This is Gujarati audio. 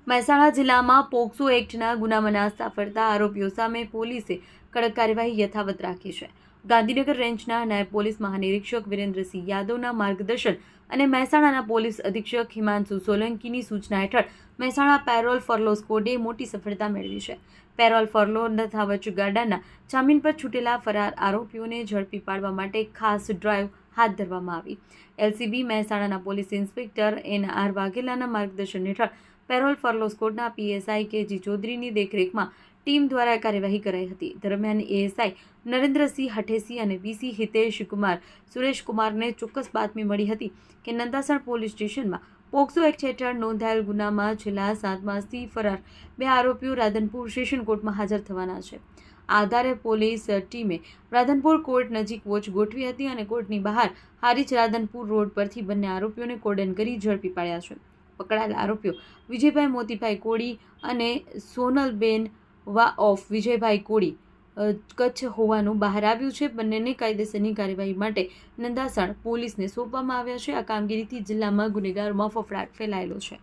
મહેસાણા જિલ્લામાં પોક્સો એક્ટના ગુનામાં નાસ્તા ફરતા આરોપીઓ સામે પોલીસે કડક કાર્યવાહી યથાવત રાખી છે. ગાંધીનગર રેન્જના નાયબ પોલીસ મહાનિરીક્ષક વિરેન્દ્રસિંહ યાદવના માર્ગદર્શન અને મહેસાણાના પોલીસ અધિક્ષક હિમાંશુ સોલંકીની સૂચના હેઠળ મહેસાણા પેરોલ ફરલો સ્કોડે મોટી સફળતા મેળવી છે. પેરોલ ફરલો તથા વચગાડાના જામીન પર છૂટેલા ફરાર આરોપીઓને ઝડપી પાડવા માટે ખાસ ડ્રાઈવ હાથ ધરવામાં આવી. એલસીબી મહેસાણાના પોલીસ ઇન્સ્પેક્ટર એન.આર. વાઘેલાના માર્ગદર્શન હેઠળ પેરોલ ફરલો સ્કોડના પીએસઆઈ કે.જી. ચૌધરીની દેખરેખમાં ટીમ દ્વારા કાર્યવાહી કરાઈ હતી. દરમિયાન એએસઆઈ નરેન્દ્રસિંહ હઠેસી અને પીસી હિતેશ કુમાર સુરેશકુમારને ચોક્કસ બાતમી મળી હતી કે નંદાસણ પોલીસ સ્ટેશનમાં પોક્સો એક્ટ હેઠળ નોંધાયેલ ગુનામાં છેલ્લા 7 માસથી ફરાર 2 આરોપીઓ રાધનપુર સેશન કોર્ટમાં હાજર થવાના છે. આ આધારે પોલીસ ટીમે રાધનપુર કોર્ટ નજીક વોચ ગોઠવી હતી અને કોર્ટની બહાર હારીજ રાધનપુર રોડ પરથી બંને આરોપીઓને કોર્ડન કરી ઝડપી પાડ્યા છે. પકડાયેલા આરોપીઓ વિજયભાઈ મોતીભાઈ કોળી અને સોનલબેન વાઓફ વિજયભાઈ કોળી કચ્છ હોવાનું બહાર આવ્યું છે. બંનેને કાયદેસરની કાર્યવાહી માટે નંદાસણ પોલીસને સોંપવામાં આવ્યા છે. આ કામગીરીથી જિલ્લામાં ગુનેગારોમાં ફફડાટ ફેલાયેલો છે.